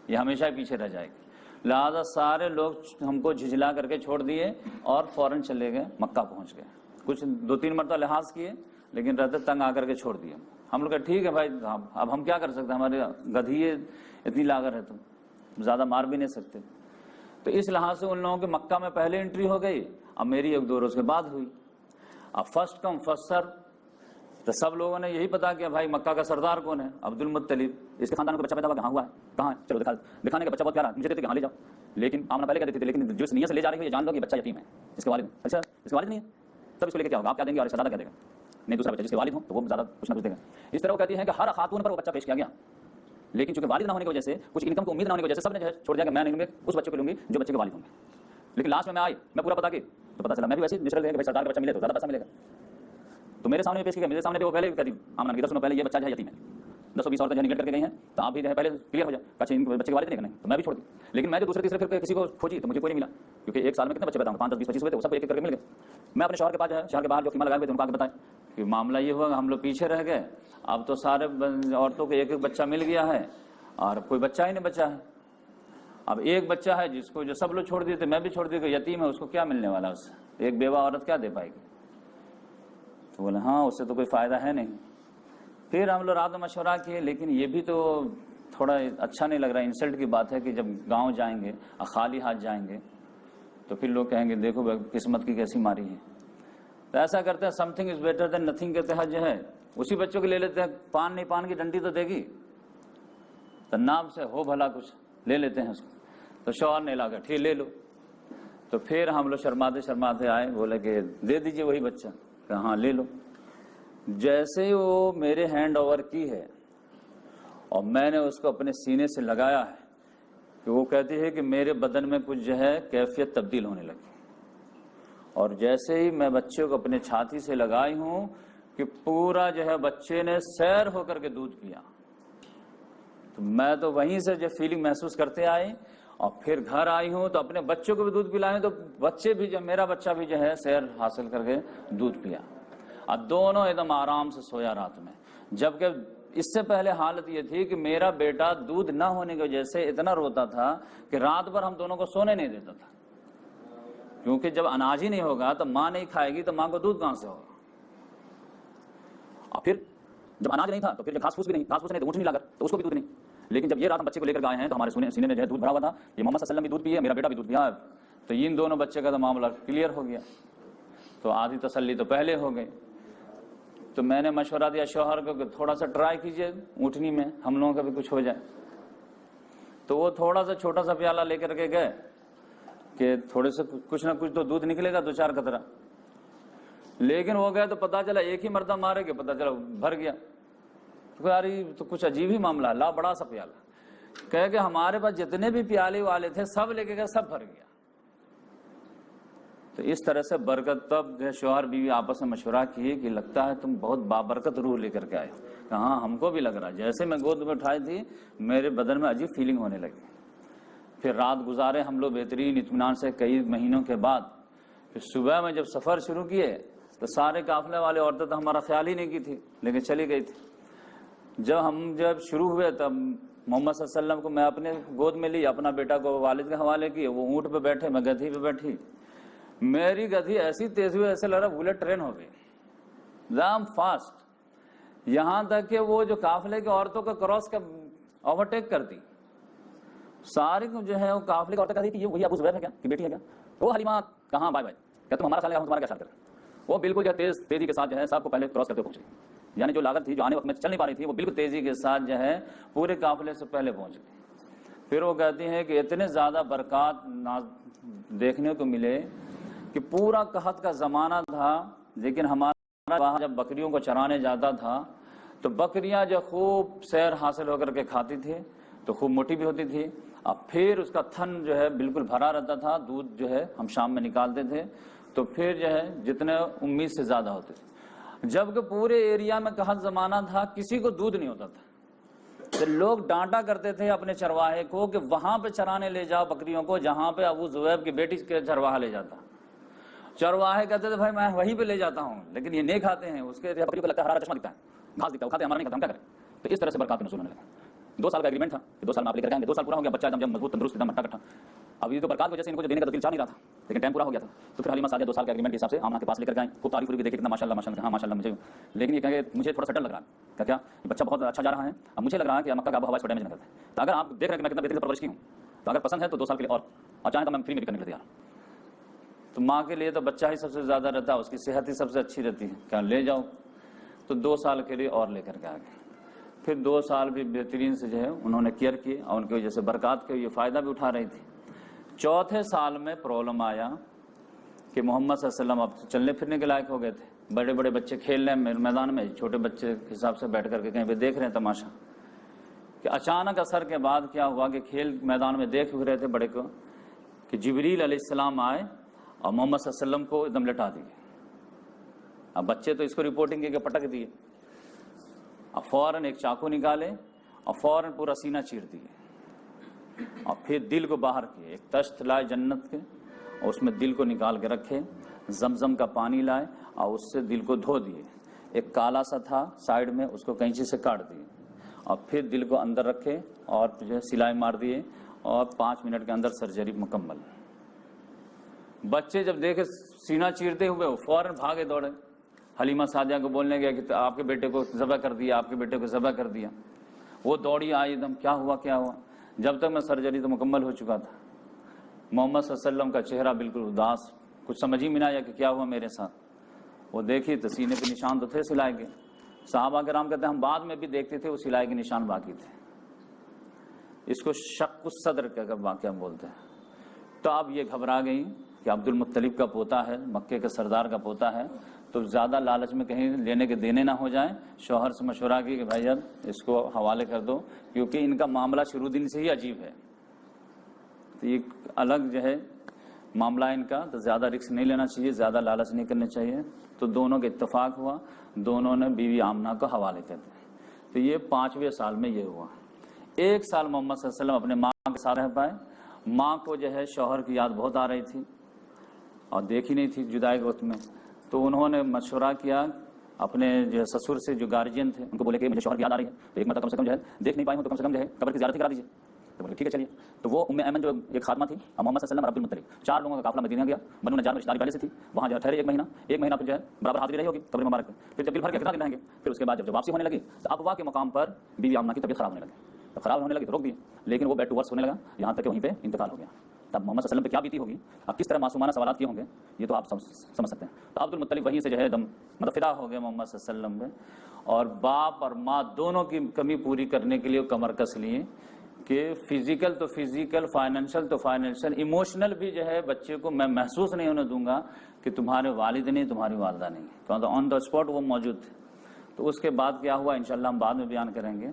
یہ ہمیشہ پیچھے رہ جائے گی، لہٰذا سارے لوگ ہم کو جھنجھلا کر کے چھوڑ دیے اور فوراً چلے گئے، مکہ پہنچ گئے، کچھ 2-3 مرتبہ لحاظ کیے لیکن رہتے تنگ آ کر کے چھوڑ دیے، ہم لوگ کہ ٹھیک ہے بھائی اب ہم کیا کر سکتے ہیں، ہمارے گدھی اتنی لاغر ہے تو زیادہ مار بھی نہیں سکتے، تو اس لحاظ سے ان لوگوں کے مکہ میں پہلے انٹری ہو گئی، اب میری 1-2 روز کے بعد ہوئی، اب فرسٹ کم فرسٹ سرو، تو سب لوگوں نے یہی پتا کیا بھائی مکہ کا سردار کون ہے، عبد المطلب، اس کے خاندان کو بچہ پیدا ہوا، کہاں ہوا ہے، کہاں ہے، چلو دکھانے کا بچہ بہت پیارا مجھے دیتے کہ ہاں لے جاؤ، لیکن آمنہ پہلے کہہ دیتی تھی، لیکن جو اس نیت سے لے جا رہی ہے یہ جان لو کہ بچہ یتیم ہے، اس کے والد، اچھا اس کے والد نہیں ہے، تب اس کو لے کے کیا ہوگا، آپ کیا دیں گے اور اس کا دادا کیا دے گا، نہیں دوسرا بچہ جس کے والد ہوں تو وہ زیادہ کچھ نہ کچھ دے گا۔ اس طرح وہ کہتی ہیں کہ ہر خاتون پر وہ بچہ پیش کیا گیا، لیکن چونکہ والد نہ ہونے کی وجہ سے، کچھ انکم کو امید نہ ہونے کی وجہ سے سب نے جو ہے چھوڑ دیا کہ میں نہیں لوں گی، اس بچے کو لوں گی جو بچے کے والد ہوں گے، لیکن لاسٹ میں آئی، میں پورا پتا کی تو پتا چلا میں بھی ویسے نیچرل ہے کہ سردار کا بچہ ملے تو زیادہ پیسہ ملے گا، تو میرے سامنے پیش کیا، میرے سامنے بھی وہ پہلے بھی کہتی آمنہ کی 10 سنوں پہلے یہ بچہ جو ہے یتیم ہے، 10 20 عورتیں نگلیکٹ کر کے گئی ہیں تو آپ بھی جو ہے پہلے کلیئر ہو جائے، اچھا ان بچے کے والد نہیں کرنے تو میں بھی چھوڑ دوں. لیکن میں جو دوسرے تیسرے پھر کسی کو کھوجی تو مجھے کوئی نہیں ملا، کیونکہ ایک سال میں کتنے بچے پیدا ہوں 5 10 20 25 ہوئے تھے، وہ سب ایک ایک کر کے مل گئے. میں اپنے شوہر کے پاس جو ہے شہر کے باہر جو خیمہ لگائے ہوئے تھے ان کو آ کے بتائیں کہ معاملہ یہ ہوا، ہم لوگ پیچھے رہ گئے، اب تو سارے عورتوں کو ایک ایک بچہ مل گیا ہے اور کوئی بچہ ہی نہیں بچا ہے. اب ایک بچہ ہے جس کو جو سب لوگ چھوڑ دیے تھے، میں بھی چھوڑ دیا، یتیم ہے، اس کو کیا ملنے والا، اس سے ایک بیوہ عورت کیا دے پائے گی؟ تو بولے ہاں اس سے تو کوئی فائدہ ہے نہیں. پھر ہم لوگ رات میں مشورہ کیے، لیکن یہ بھی تو تھوڑا اچھا نہیں لگ رہا، انسلٹ کی بات ہے کہ جب گاؤں جائیں گے اور خالی ہاتھ جائیں گے تو پھر لوگ کہیں گے دیکھو قسمت کی کیسی ماری ہے. تو ایسا کرتے ہیں some thing is better than nothing کے تحت جو ہے اسی بچوں کو لے لیتے ہیں. پان نہیں پان کی ڈنڈی تو دے گی، تو نام سے ہو بھلا کچھ لے لیتے ہیں اس کو. تو شوہر نے لا کر ٹھیک لے لو. تو پھر ہم لوگ شرماتے شرماتے آئے، بولے کہ دے دیجئے وہی بچہ، کہ ہاں لے لو. جیسے ہی وہ میرے ہینڈ اوور کی ہے اور میں نے اس کو اپنے سینے سے لگایا ہے کہ وہ کہتی ہے کہ میرے بدن میں کچھ جو ہے کیفیت تبدیل ہونے لگی. اور جیسے ہی میں بچے کو اپنے چھاتی سے لگائی ہوں کہ پورا جو ہے بچے نے سیر ہو کر کے دودھ پیا. تو میں تو وہیں سے جو فیلنگ محسوس کرتے آئی اور پھر گھر آئی ہوں تو اپنے بچوں کو بھی دودھ پلائے تو بچے بھی جو میرا بچہ بھی جو ہے سیر حاصل کر کے دودھ پیا اور دونوں ایک دم آرام سے سویا رات میں. جبکہ اس سے پہلے حالت یہ تھی کہ میرا بیٹا دودھ نہ ہونے کی وجہ سے اتنا روتا تھا کہ رات بھر ہم دونوں کو سونے نہیں دیتا تھا، کیونکہ جب اناج ہی نہیں ہوگا تو ماں نہیں کھائے گی تو ماں کو دودھ کہاں سے ہوگا. اور پھر جب اناج نہیں تھا تو پھر گھاس پھوس بھی نہیں، گھاس پھوس نہیں تو اونٹ نہیں لا کر تو اس کو بھی دودھ نہیں. لیکن جب یہ رات ہم بچے کو لے کر گئے ہیں تو ہمارے سینے میں جو ہے دودھ بھرا ہوا تھا. یہ محمد صلی اللہ علیہ وسلم بھی دودھ پیے، میرا بیٹا بھی دودھ پیا، تو ان دونوں بچے کا تو معاملہ کلیئر ہو گیا. تو آدھی تسلی تو پہلے ہو گئی. تو میں نے مشورہ دیا شوہر کو کہ تھوڑا سا ٹرائی کیجئے اونٹنی میں ہم لوگوں کا بھی کچھ ہو جائے. تو وہ تھوڑا سا چھوٹا سا پیالہ لے کر کے گئے کہ تھوڑے سے کچھ نہ کچھ تو دودھ نکلے گا، 2 4 قطرہ. لیکن وہ گئے تو پتا چلا ایک ہی مرتبہ مارے کہ پتا چلا بھر گیا. تو یار یہ تو کچھ عجیب ہی معاملہ ہے، لا بڑا سا پیالہ. کہے کہ ہمارے پاس جتنے بھی پیالے والے تھے سب لے کے گئے، سب بھر گیا. تو اس طرح سے برکت. تب جو شوہر بیوی آپس میں مشورہ کیے کہ لگتا ہے تم بہت بابرکت روح لے کر کے آئے. کہ ہاں ہم کو بھی لگ رہا ہے، جیسے میں گود میں اٹھائی تھی میرے بدن میں عجیب فیلنگ ہونے لگی. پھر رات گزارے ہم لوگ بہترین اطمینان سے کئی مہینوں کے بعد. پھر صبح میں جب سفر شروع کیے تو سارے قافلے والے عورتیں تو ہمارا خیال ہی نہیں کی تھی لیکن چلی گئی تھی. جب شروع ہوئے تب محمد صلی اللہ علیہ وسلم کو میں اپنے گود میں لی، اپنا بیٹا کو والد کے حوالے کیے. وہ اونٹ پہ بیٹھے، میں گدھی پہ بیٹھی. میری گدھی ایسی تیز ہوئی ایسے لگ رہا بلٹ ٹرین ہو گئی، دام فاسٹ. یہاں تک کہ وہ جو قافلے کی عورتوں کو کراس کر اوورٹیک کر دی. ساری کو جو ہے وہ قافلے کی عورتیں کہتی کہ یہ وہی ابو زبیر ہے کیا کہ بیٹی ہے کیا؟ وہ حلیمہ کہاں بھائی بھائی کیا تم ہمارا خیال ہے ہم تمہارا کیا خیال کریں. وہ بالکل جو تیزی کے ساتھ جو ہے سب کو پہلے کراس کرتے پہنچ گئی. یعنی جو لاگت تھی جو آنے وقت میں چل نہیں پا رہی تھی وہ بالکل تیزی کے ساتھ جو ہے پورے قافلے سے پہلے پہنچ گئی. پھر وہ کہتی ہیں کہ اتنے زیادہ برکات دیکھنے کو ملے کہ پورا قحط کا زمانہ تھا، لیکن ہمارا وہاں جب بکریوں کو چرانے جاتا تھا تو بکریاں جو خوب سیر حاصل ہو کر کے کھاتی تھی تو خوب موٹی بھی ہوتی تھی. اور پھر اس کا تھن جو ہے بالکل بھرا رہتا تھا. دودھ جو ہے ہم شام میں نکالتے تھے تو پھر جو ہے جتنے امید سے زیادہ ہوتے تھے. جبکہ پورے ایریا میں قحط زمانہ تھا، کسی کو دودھ نہیں ہوتا تھا. تو لوگ ڈانٹا کرتے تھے اپنے چرواہے کو کہ وہاں پہ چرانے لے جاؤ بکریوں کو جہاں پہ ابو زبیر کی بیٹی کے چرواہا لے جاتا. چرواہے کہتے تھے بھائی میں وہیں پہ لے جاتا ہوں، لیکن یہ نہیں کھاتے ہیں. اس کے بکری کو لگتا ہے ہرا چشمہ دکھتا ہے، گھاس دکھتا ہے، وہ کھاتے ہیں، ہمارا نہیں کھاتے، ہم کیا کریں. تو اس طرح سے برکات میں نزول ہونے لگا. 2 سال کا ایگریمنٹ تھا کہ 2 سال میں آپ لے کر جائیں گے. 2 سال پورا ہو گیا، بچہ جب مضبوط تندرست ایک دم مٹا کٹھا. اب یہ تو برکات کی وجہ سے ان کو جو دینے کا دل چاہ نہیں رہا تھا لیکن ٹائم پورا ہو گیا تھا. تو پھر حلیمہ سعدیہ 2 سال کے ایگریمنٹ کے حساب سے آمنہ کے پاس لے کر گئے. خوب تعریف ہوئی، دیکھیں کتنا ماشاءاللہ ماشاءاللہ. ہاں ماشاءاللہ مجھے، لیکن یہ کہیں گے مجھے تھوڑا سا ڈر لگ رہا ہے. کیا بچہ بہت اچھا جا رہا ہے. اب مجھے لگ رہا ہے کہ مکہ کا آب و ہوا اس کو ڈیمیج نہ کرتا ہے. تو اگر آپ دیکھ رہے ہیں کہ میں کتنا بہترین پرورش کی ہوں تو اگر پسند ہے تو 2 سال کے لیے اور چاہیں تو میں فری میں بھی کرنے کے لیے تیار. تو ماں کے لیے تو بچہ ہی سب سے زیادہ رہتا ہے، اس کی صحت ہی سب سے اچھی رہتی ہے. کیا لے جاؤ. تو 2 سال کے لیے اور لے کر کے آ گئے. پھر 2 سال بھی بہترین سے جو ہے انہوں نے کیئر کی اور ان کی وجہ سے برکات کے یہ فائدہ بھی اٹھا رہی تھی. 4تھے سال میں پرابلم آیا کہ محمد صلی اللہ علیہ وسلم اب چلنے پھرنے کے لائق ہو گئے تھے. بڑے بڑے بچے کھیل رہے ہیں میدان میں، چھوٹے بچے کے حساب سے بیٹھ کر کے کہیں پہ دیکھ رہے ہیں تماشا. کہ اچانک اثر کے بعد کیا ہوا کہ کھیل میدان میں دیکھ رہے تھے بڑے کو کہ جبریل علیہ السلام آئے اور محمد صلی اللہ علیہ وسلم کو ایک دم لٹا دیے. اب بچے تو اس کو رپورٹنگ کے پٹک دیے. اب فوراً ایک چاقو نکالے اور فوراً پورا سینہ چیر دیے اور پھر دل کو باہر کیے، ایک تشت لائے جنت کے اور اس میں دل کو نکال کے رکھے، زمزم کا پانی لائے اور اس سے دل کو دھو دیے، ایک کالا سا تھا سائیڈ میں اس کو کینچی سے کاٹ دیے اور پھر دل کو اندر رکھے اور جو ہے سلائی مار دیے اور 5 منٹ کے اندر سرجری مکمل۔ بچے جب دیکھے سینہ چیرتے ہوئے وہ فوراً بھاگے دوڑے، حلیمہ سعدیہ کو بولنے گیا کہ آپ کے بیٹے کو ذبح کر دیا، آپ کے بیٹے کو ذبح کر دیا۔ وہ دوڑی آئی ایک دم، کیا ہوا کیا ہوا؟ جب تک میں سرجری تو مکمل ہو چکا تھا۔ محمد صلی اللہ علیہ وسلم کا چہرہ بالکل اداس، کچھ سمجھ ہی میں نہ آیا کہ کیا ہوا میرے ساتھ۔ وہ دیکھی تو سینے پہ نشان تو تھے سلائی کے، صحابہ کرام کہتے ہیں ہم بعد میں بھی دیکھتے تھے وہ سلائی کے نشان باقی تھے۔ اس کو شق الصدر کا واقعہ بولتے ہیں۔ تو اب یہ گھبرا گئی کہ عبد المطلب کا پوتا ہے، مکے کے سردار کا پوتا ہے، تو زیادہ لالچ میں کہیں لینے کے دینے نہ ہو جائیں۔ شوہر سے مشورہ کی کہ بھائی اب اس کو حوالے کر دو، کیونکہ ان کا معاملہ شروع دن سے ہی عجیب ہے، تو یہ الگ جو ہے معاملہ ان کا، تو زیادہ رسک نہیں لینا چاہیے، زیادہ لالچ نہیں کرنا چاہیے۔ تو دونوں کا اتفاق ہوا، دونوں نے بیوی آمنہ کو حوالے کر دیا۔ تو یہ 5ویں سال میں یہ ہوا۔ 1 سال محمد صلی اللہ علیہ وسلم اپنے ماں کے ساتھ رہ پائے۔ ماں کو جو ہے شوہر کی یاد بہت آ رہی تھی اور دیکھی نہیں تھی جدائی کے وقت میں، تو انہوں نے مشورہ کیا اپنے جو سسر سے، جو گارجین تھے، ان کو بولے کہ مجھے شوہر کی یاد آ رہی ہے، تو ایک مرتبہ کم سے کم جو ہے دیکھ نہیں پائے ہوں تو کم سے کم جو ہے قبر کی زیارت کرا دیجیے۔ تو بولے ٹھیک ہے چلیے۔ تو وہ ام ایمن جو ایک خادمہ تھی، محمد صلی اللہ علیہ وسلم اور عبد المطلب 4 لوگوں کا قافلہ مدینہ گیا۔ بنو نجار میں رشتہ داری پہلے سے تھی، وہاں جو ٹھہرے 1 مہینہ پھر جو ہے برابر حاضری رہی ہوگی قبر مبارک میں۔ پھر جب دل بھر کے کتنا دن رہیں گے، پھر اس کے بعد جب واپسی ہونے لگی تو ابوا کے مقام پر بیوی آمنہ کی طبیعت خراب ہونے لگی، تو خراب ہونے لگی تو روک دیے، لیکن وہ بیڈ ٹو ورس ہونے لگا یہاں تک کہ وہیں پہ انتقال ہو گیا۔ تب محمد صلی اللہ علیہ وسلم پہ کیا بیتی ہوگی، اب کس طرح معصومانہ سوالات کیے ہوں گے، یہ تو آپ سمجھ سکتے ہیں۔ تو عبد المطلب وہیں سے جو ہے دم مطلب فدا ہو گیا محمد صلی اللہ علیہ وسلم پہ، اور باپ اور ماں دونوں کی کمی پوری کرنے کے لیے کمر کس لیے کہ فزیکل تو فزیکل، فائنینشیل تو فائنینشیل، ایموشنل بھی جو ہے بچے کو میں محسوس نہیں ہونے دوں گا کہ تمہارے والد نہیں، تمہاری والدہ نہیں، تو آن دا اسپاٹ وہ موجود تھے۔ تو اس کے بعد کیا ہوا انشاءاللہ ہم بعد میں بیان کریں گے۔